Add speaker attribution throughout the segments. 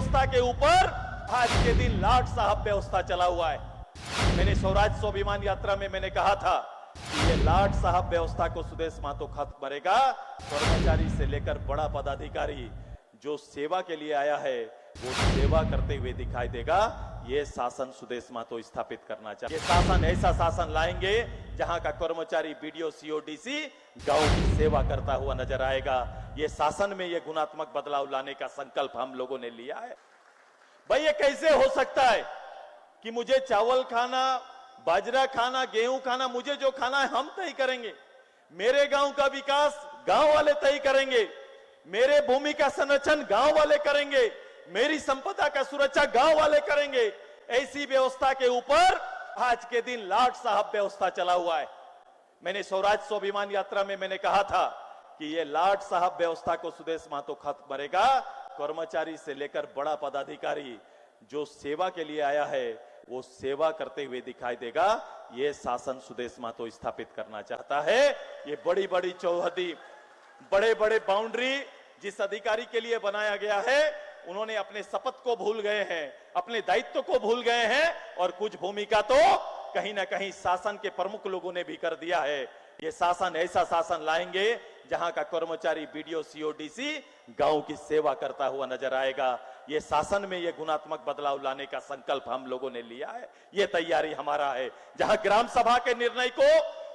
Speaker 1: व्यवस्था के ऊपर आज के दिन लाट साहब व्यवस्था चला हुआ है। मैंने स्वराज स्वाभिमान यात्रा में मैंने कहा था कि ये लाट साहब व्यवस्था को सुदेश महतो खत्म करेगा। कर्मचारी से लेकर बड़ा पदाधिकारी जो सेवा के लिए आया है वो सेवा करते हुए दिखाई देगा। ये शासन सुदेश महतो स्थापित करना चाहिए। ये शासन ऐसा शासन लाएंगे जहां का कर्मचारी बीडीओ सीओ डीसी गांव की सेवा करता हुआ नजर आएगा। ये शासन में ये गुणात्मक बदलाव लाने का संकल्प हम लोगों ने लिया है। भाई ये कैसे हो सकता है कि मुझे चावल खाना, बाजरा खाना, गेहूं खाना, मुझे जो खाना है हम तय करेंगे। मेरे गांव का विकास गांव वाले तय करेंगे। मेरे भूमि का संरक्षण गांव वाले करेंगे। मेरी संपदा का सुरक्षा गांव वाले करेंगे। ऐसी व्यवस्था के ऊपर आज के दिन लाट साहब व्यवस्था चला हुआ है। मैंने स्वराज स्वाभिमान यात्रा में मैंने कहा था कि ये लाट साहब व्यवस्था को सुदेश महतो खत्म करेगा। कर्मचारी से लेकर बड़ा पदाधिकारी जो सेवा के लिए आया है वो सेवा करते हुए दिखाई देगा। ये शासन सुदेश महतो स्थापित करना चाहता है। ये बड़ी बड़ी चौहदी, बड़े बड़े बाउंड्री जिस अधिकारी के लिए बनाया गया है उन्होंने अपने शपथ को भूल गए हैं, अपने दायित्व को भूल गए हैं और कुछ भूमिका तो कहीं ना कहीं शासन के प्रमुख लोगों ने भी कर दिया है। ये शासन ऐसा शासन लाएंगे जहां का कर्मचारी बीडीओ सीओ डीसी गांव की सेवा करता हुआ नजर आएगा। ये शासन में ये गुणात्मक बदलाव लाने का संकल्प हम लोगों ने लिया है। ये तैयारी हमारा है। जहां ग्राम सभा के निर्णय को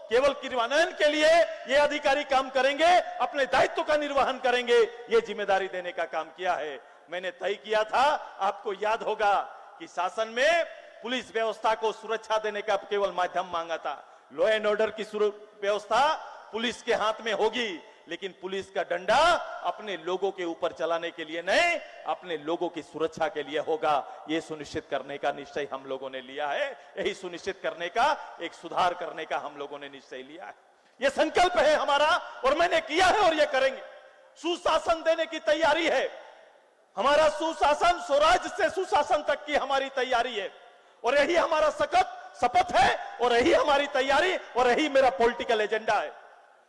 Speaker 1: केवल क्रियान्वयन के लिए ये अधिकारी काम करेंगे, अपने दायित्व का निर्वहन करेंगे, ये जिम्मेदारी देने का काम किया है। मैंने तय किया था, आपको याद होगा कि शासन में पुलिस व्यवस्था को सुरक्षा देने का केवल माध्यम मांगा था। लॉ एंड ऑर्डर की व्यवस्था पुलिस के हाथ में होगी, लेकिन पुलिस का डंडा अपने लोगों के ऊपर चलाने के लिए नहीं, अपने लोगों की सुरक्षा के लिए होगा। यह सुनिश्चित करने का निश्चय हम लोगों ने लिया है। यही सुनिश्चित करने का, एक सुधार करने का हम लोगों ने निश्चय लिया है। यह संकल्प है हमारा और मैंने किया है और यह करेंगे। सुशासन देने की तैयारी है हमारा। सुशासन, स्वराज से सुशासन तक की हमारी तैयारी है और यही हमारा शपथ है और यही हमारी तैयारी और यही मेरा पॉलिटिकल एजेंडा है।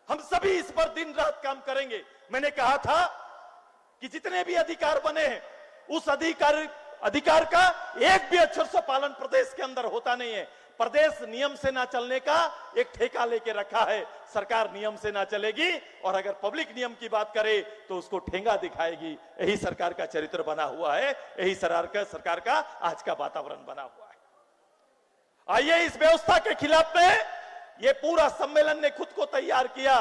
Speaker 1: हम सभी इस पर दिन रात काम करेंगे। मैंने कहा था कि जितने भी अधिकार बने हैं उस अधिकार का एक भी अक्षर से पालन प्रदेश के अंदर होता नहीं है। प्रदेश नियम से ना चलने का एक ठेका लेके रखा है। सरकार नियम से ना चलेगी और अगर पब्लिक नियम की बात करे तो उसको ठेंगा दिखाएगी। यही सरकार का चरित्र बना हुआ है। यही सरकार का आज का वातावरण बना हुआ है। आइए इस व्यवस्था के खिलाफ में ये पूरा सम्मेलन ने खुद को तैयार किया,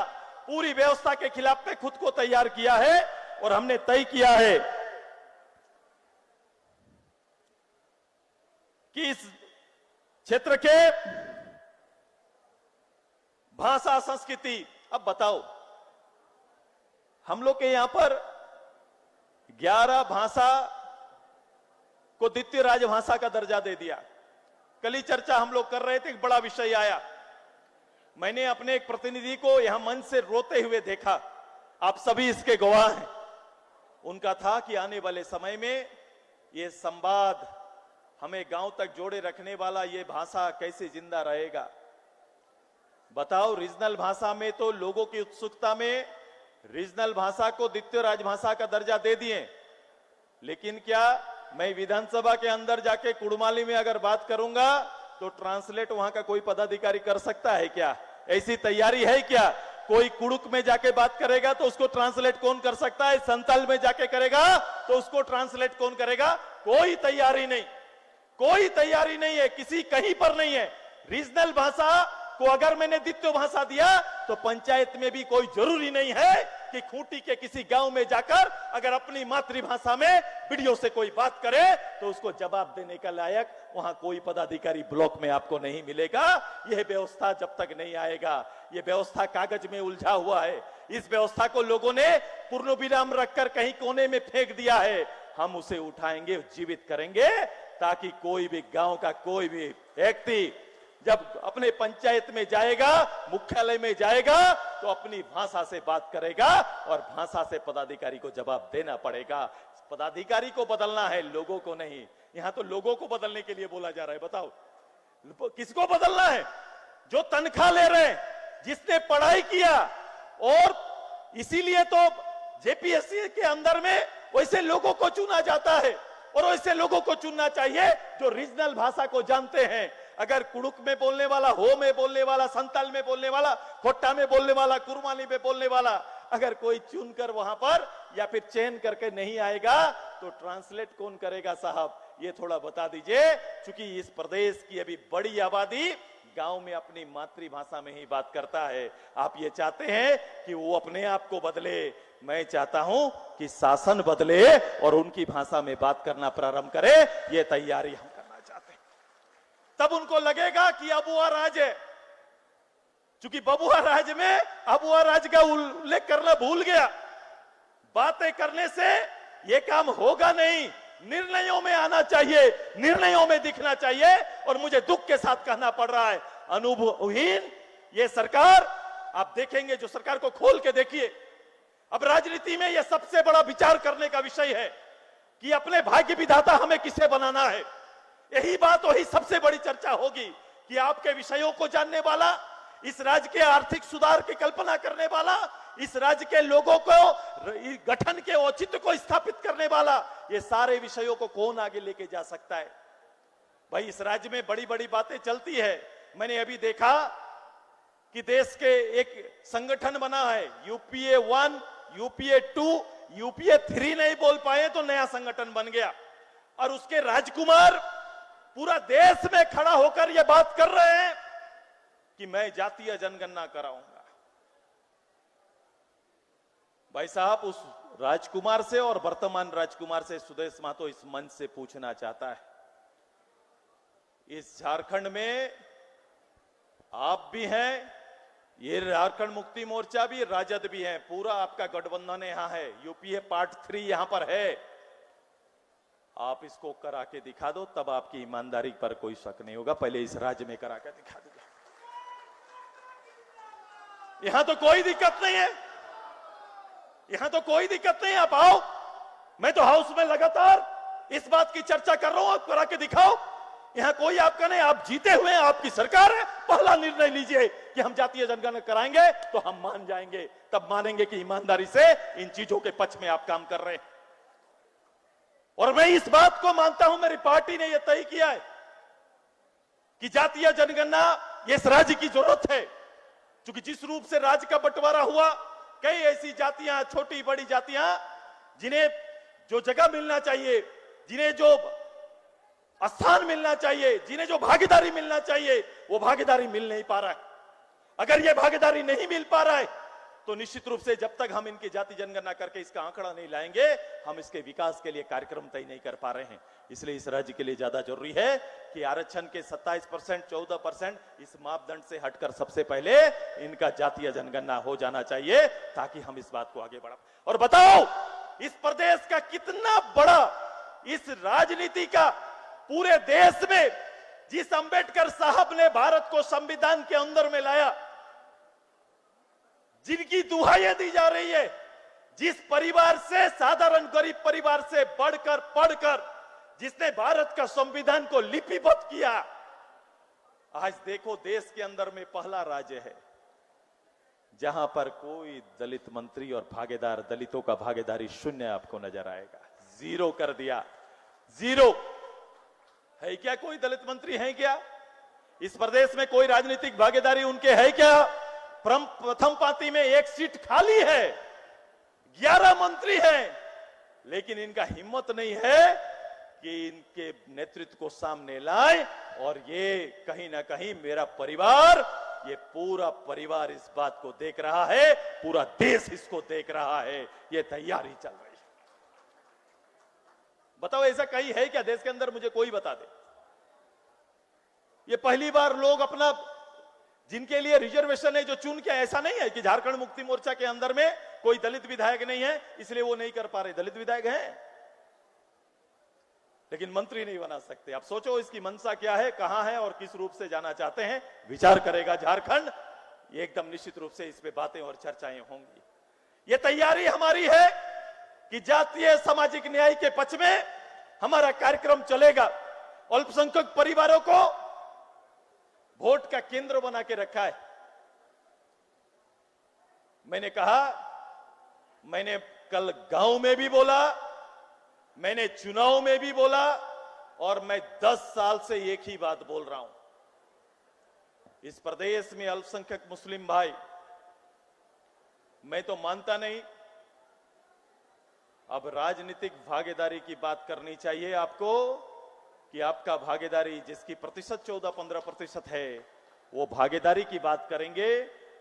Speaker 1: पूरी व्यवस्था के खिलाफ में खुद को तैयार किया है और हमने तय किया है कि इस क्षेत्र के भाषा संस्कृति, अब बताओ हम लोग के यहां पर 11 भाषा को द्वितीय राजभाषा का दर्जा दे दिया। कल ही चर्चा हम लोग कर रहे थे, एक बड़ा विषय आया। मैंने अपने एक प्रतिनिधि को यहां मंच से रोते हुए देखा, आप सभी इसके गवाह हैं। उनका था कि आने वाले समय में ये संवाद हमें गांव तक जोड़े रखने वाला ये भाषा कैसे जिंदा रहेगा। बताओ, रीजनल भाषा में तो लोगों की उत्सुकता में रीजनल भाषा को द्वितीय राजभाषा का दर्जा दे दिए, लेकिन क्या मैं विधानसभा के अंदर जाके कुड़माली में अगर बात करूंगा तो ट्रांसलेट वहां का कोई पदाधिकारी कर सकता है क्या? ऐसी तैयारी है क्या? कोई कुड़ुक में जाके बात करेगा तो उसको ट्रांसलेट कौन कर सकता है? संताल में जाके करेगा तो उसको ट्रांसलेट कौन करेगा? कोई तैयारी नहीं, कोई तैयारी नहीं है, किसी कहीं पर नहीं है। रीजनल भाषा को अगर मैंने द्वितीय भाषा दिया तो पंचायत में भी कोई जरूरी नहीं है कि खूंटी के किसी गांव में जाकर अगर अपनी मातृभाषा में वीडियो से कोई बात करे तो उसको जवाब देने का लायक वहां कोई पदाधिकारी ब्लॉक में आपको नहीं मिलेगा। यह व्यवस्था जब तक नहीं आएगा, यह व्यवस्था कागज में उलझा हुआ है। इस व्यवस्था को लोगों ने पूर्ण विराम रखकर कहीं कोने में फेंक दिया है। हम उसे उठाएंगे, जीवित करेंगे, ताकि कोई भी गांव का कोई भी व्यक्ति जब अपने पंचायत में जाएगा, मुख्यालय में जाएगा तो अपनी भाषा से बात करेगा और भाषा से पदाधिकारी को जवाब देना पड़ेगा। पदाधिकारी को बदलना है, लोगों को नहीं। यहां तो लोगों को बदलने के लिए बोला जा रहा है। बताओ किसको बदलना है? जो तनख्वाह ले रहे हैं, जिसने पढ़ाई किया, और इसीलिए तो जेपीएससी के अंदर में वैसे लोगों को चुना जाता है। और ऐसे लोगों को चुनना चाहिए जो रीजनल भाषा को जानते हैं। अगर कुड़ुक में बोलने वाला, हो में बोलने वाला, संताल में बोलने वाला, खोट्टा में बोलने वाला, कुरमाली में बोलने वाला अगर कोई चुनकर वहां पर या फिर चयन करके नहीं आएगा तो ट्रांसलेट कौन करेगा साहब? ये थोड़ा बता दीजिए, क्योंकि इस प्रदेश की अभी बड़ी आबादी गांव में अपनी मातृभाषा में ही बात करता है। आप ये चाहते हैं कि वो अपने आप को बदले, मैं चाहता हूं कि शासन बदले और उनकी भाषा में बात करना प्रारंभ करे। ये तैयारी हम करना चाहते हैं। तब उनको लगेगा कि अबुआ राज है। क्योंकि बबुआ राज में अबुआ राज का उल्लेख करना भूल गया। बातें करने से यह काम होगा नहीं, निर्णयों में आना चाहिए, निर्णयों में दिखना चाहिए। और मुझे दुख के साथ कहना पड़ रहा है, अनुभवहीन ये सरकार, आप देखेंगे जो सरकार को खोल के देखिए, अब राजनीति में यह सबसे बड़ा विचार करने का विषय है कि अपने भाग्य विधाता हमें किसे बनाना है। यही बात वही सबसे बड़ी चर्चा होगी कि आपके विषयों को जानने वाला, इस राज्य के आर्थिक सुधार की कल्पना करने वाला, इस राज्य के लोगों को गठन के औचित्य को स्थापित करने वाला, ये सारे विषयों को कौन आगे लेके जा सकता है? भाई इस राज्य में बड़ी बड़ी बातें चलती है। मैंने अभी देखा कि देश के एक संगठन बना है यूपीए 1, यूपीए 2, यूपीए 3 नहीं बोल पाए तो नया संगठन बन गया। और उसके राजकुमार पूरा देश में खड़ा होकर यह बात कर रहे हैं कि मैं जातीय जनगणना कराऊंगा। भाई साहब, उस राजकुमार से और वर्तमान राजकुमार से सुदेश महतो इस मंच से पूछना चाहता है, इस झारखंड में आप भी हैं, ये झारखंड मुक्ति मोर्चा भी, राजद भी है, पूरा आपका गठबंधन यहां है, यूपीए पार्ट 3 यहां पर है। आप इसको करा के दिखा दो, तब आपकी ईमानदारी पर कोई शक नहीं होगा। पहले इस राज्य में करा के दिखा दो। यहां तो कोई दिक्कत नहीं है, यहां तो कोई दिक्कत नहीं है। आप आओ, मैं तो हाउस में लगातार इस बात की चर्चा कर रहा हूं, आप करा के दिखाओ। यहां कोई आपका नहीं, आप जीते हुए हैं, आपकी सरकार है। पहला निर्णय लीजिए कि हम जातीय जनगणना कराएंगे तो हम मान जाएंगे, तब मानेंगे कि ईमानदारी से इन चीजों के पक्ष में आप काम कर रहे हैं। और मैं इस बात को मानता हूं, मेरी पार्टी ने यह तय किया है कि जातीय जनगणना ये इस राज्य की जरूरत है। क्योंकि जिस रूप से राज्य का बंटवारा हुआ, कई ऐसी जातियां, छोटी बड़ी जातियां, जिन्हें जो जगह मिलना चाहिए, जिन्हें जो स्थान मिलना चाहिए, जिन्हें जो भागीदारी मिलना चाहिए, वो भागीदारी मिल नहीं पा रहा है। अगर ये भागीदारी नहीं मिल पा रहा है तो निश्चित रूप से जब तक हम इनकी जाति जनगणना करके इसका आंकड़ा नहीं लाएंगे, हम इसके विकास के लिए कार्यक्रम तय नहीं कर पा रहे हैं। इसलिए इस राज्य के लिए ज्यादा जरूरी है कि आरक्षण के 27%, 14% इस मापदंड से हटकर सबसे पहले इनका जातीय जनगणना हो जाना चाहिए, ताकि हम इस बात को आगे बढ़ा। और बताओ, इस प्रदेश का कितना बड़ा इस राजनीति का पूरे देश में, जिस अंबेडकर साहब ने भारत को संविधान के अंदर में लाया, जिनकी दुहाइयां दी जा रही है, जिस परिवार से, साधारण गरीब परिवार से बढ़कर पढ़कर जिसने भारत का संविधान को लिपिबद्ध किया, आज देखो देश के अंदर में पहला राज्य है जहां पर कोई दलित मंत्री और भागीदार, दलितों का भागीदारी शून्य आपको नजर आएगा। जीरो कर दिया, जीरो है। क्या कोई दलित मंत्री है क्या इस प्रदेश में? कोई राजनीतिक भागीदारी उनके है क्या? प्रथम पांति में एक सीट खाली है, 11 मंत्री हैं, लेकिन इनका हिम्मत नहीं है कि इनके नेतृत्व को सामने लाए। और ये कहीं ना कहीं मेरा परिवार, ये पूरा परिवार इस बात को देख रहा है, पूरा देश इसको देख रहा है, ये तैयारी चल रही है। बताओ, ऐसा कहीं है क्या देश के अंदर? मुझे कोई बता दे। ये पहली बार लोग अपना, जिनके लिए रिजर्वेशन है, जो चुन के, ऐसा नहीं है कि झारखंड मुक्ति मोर्चा के अंदर में कोई दलित विधायक नहीं है इसलिए वो नहीं कर पा रहे। दलित विधायक हैं लेकिन मंत्री नहीं बना सकते। आप सोचो इसकी मंशा क्या है, कहां है और किस रूप से जाना चाहते हैं। विचार करेगा झारखंड, एकदम निश्चित रूप से इस पे बातें और चर्चाएं होंगी। ये तैयारी हमारी है कि जातीय सामाजिक न्याय के पक्ष में हमारा कार्यक्रम चलेगा। अल्पसंख्यक परिवारों को वोट का केंद्र बना के रखा है। मैंने कहा, मैंने कल गांव में भी बोला मैंने चुनाव में भी बोला और मैं 10 साल से एक ही बात बोल रहा हूं। इस प्रदेश में अल्पसंख्यक मुस्लिम भाई, मैं तो मानता नहीं, अब राजनीतिक भागीदारी की बात करनी चाहिए आपको कि आपका भागीदारी जिसकी प्रतिशत 14-15% है, वो भागीदारी की बात करेंगे,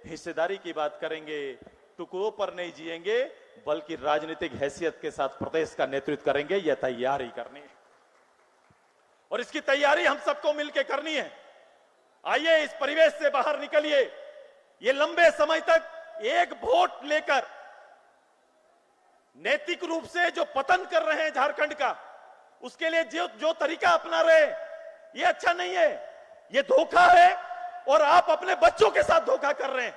Speaker 1: हिस्सेदारी की बात करेंगे, टुकड़ों पर नहीं जिएंगे, बल्कि राजनीतिक हैसियत के साथ प्रदेश का नेतृत्व करेंगे। यह तैयारी करनी है और इसकी तैयारी हम सबको मिलकर करनी है। आइए इस परिवेश से बाहर निकलिए। ये लंबे समय तक एक वोट लेकर नैतिक रूप से जो पतन कर रहे हैं झारखंड का, उसके लिए जो तरीका अपना रहे, ये अच्छा नहीं है, ये धोखा है और आप अपने बच्चों के साथ धोखा कर रहे हैं।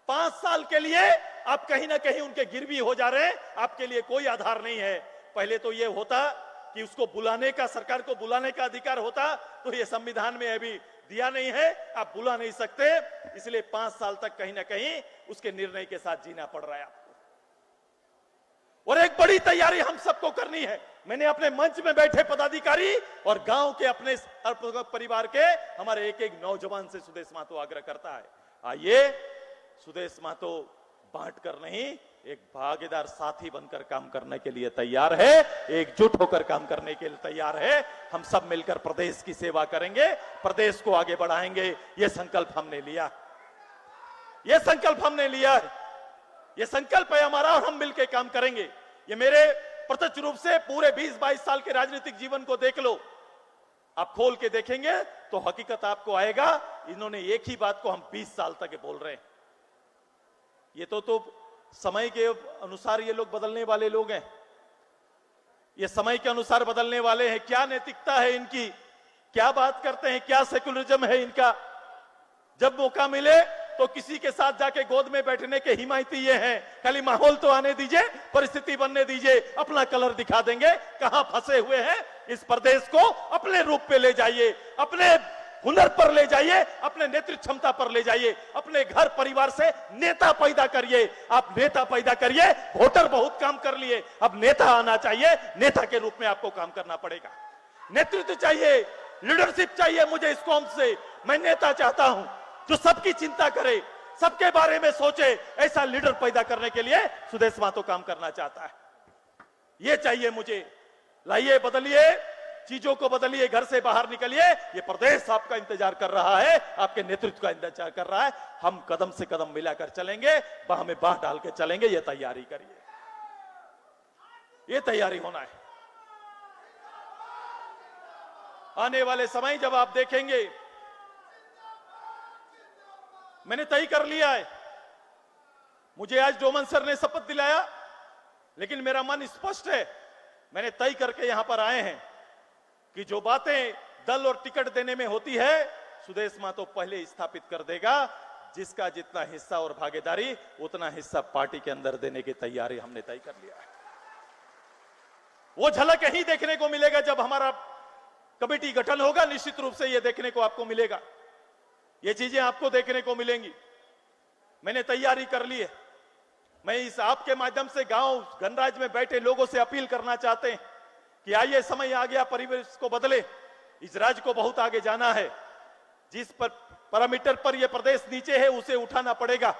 Speaker 1: 5 साल के लिए आप कहीं ना कहीं उनके गिरवी हो जा रहे हैं, आपके लिए कोई आधार नहीं है। पहले तो ये होता कि उसको बुलाने का, सरकार को बुलाने का अधिकार होता, तो ये संविधान में अभी दिया नहीं है, आप बुला नहीं सकते, इसलिए 5 साल तक कहीं ना कहीं उसके निर्णय के साथ जीना पड़ रहा है आपको। और एक बड़ी तैयारी हम सबको करनी है। मैंने अपने मंच में बैठे पदाधिकारी और गांव के अपने परिवार के हमारे एक एक नौजवान से सुदेश महतो आग्रह करता है, आइए सुदेश महतो बांट कर नहीं, एक भागीदार साथी बनकर काम करने के लिए तैयार है, एकजुट होकर काम करने के लिए तैयार है। हम सब मिलकर प्रदेश की सेवा करेंगे, प्रदेश को आगे बढ़ाएंगे। ये संकल्प हमने लिया, ये संकल्प हमने लिया है, ये संकल्प है हमारा और हम मिलकर काम करेंगे। ये मेरे प्रत्यक्ष रूप से पूरे 20-22 साल के राजनीतिक जीवन को देख लो, आप खोल के देखेंगे तो हकीकत आपको आएगा। इन्होंने एक ही बात को हम 20 साल तक बोल रहे हैं। ये तो समय के अनुसार ये लोग बदलने वाले लोग हैं, ये समय के अनुसार बदलने वाले हैं। क्या नैतिकता है इनकी, क्या बात करते हैं, क्या सेकुलरिज्म है इनका। जब मौका मिले तो किसी के साथ जाके गोद में बैठने के हिमायती ये हैं। खाली माहौल तो आने दीजिए, परिस्थिति बनने दीजिए, अपना कलर दिखा देंगे। कहां फंसे हुए हैं, इस प्रदेश को अपने रूप पे ले जाइए, अपने हुनर पर ले जाइए, अपने नेतृत्व क्षमता पर ले जाइए, अपने घर परिवार से नेता पैदा करिए। आप नेता पैदा करिए, वोटर बहुत काम कर लिए, अब नेता आना चाहिए, नेता के रूप में आपको काम करना पड़ेगा। नेतृत्व चाहिए, लीडरशिप चाहिए मुझे इस कौम से। मैं नेता चाहता हूं जो सबकी चिंता करे, सबके बारे में सोचे। ऐसा लीडर पैदा करने के लिए सुदेश महतो काम करना चाहता है। ये चाहिए मुझे। लाइए, बदलिए, चीजों को बदलिए, घर से बाहर निकलिए। ये प्रदेश आपका इंतजार कर रहा है, आपके नेतृत्व का इंतजार कर रहा है। हम कदम से कदम मिलाकर चलेंगे, बाह में बाह डाल के चलेंगे। ये तैयारी करिए, ये तैयारी होना है। आने वाले समय जब आप देखेंगे, मैंने तय कर लिया है। मुझे आज डोमन सर ने शपथ दिलाया, लेकिन मेरा मन स्पष्ट है। मैंने तय करके यहां पर आए हैं कि जो बातें दल और टिकट देने में होती है, सुदेश महतो पहले स्थापित कर देगा। जिसका जितना हिस्सा और भागीदारी, उतना हिस्सा पार्टी के अंदर देने की तैयारी हमने तय कर लिया है। वो झलक यही देखने को मिलेगा जब हमारा कमेटी गठन होगा। निश्चित रूप से ये देखने को आपको मिलेगा, ये चीजें आपको देखने को मिलेंगी। मैंने तैयारी कर ली है। मैं इस आपके माध्यम से गांव गणराज में बैठे लोगों से अपील करना चाहते हैं कि आइए, समय आ गया, परिवेश को बदले। इस राज्य को बहुत आगे जाना है। जिस पर पैरामीटर पर यह प्रदेश नीचे है, उसे उठाना पड़ेगा।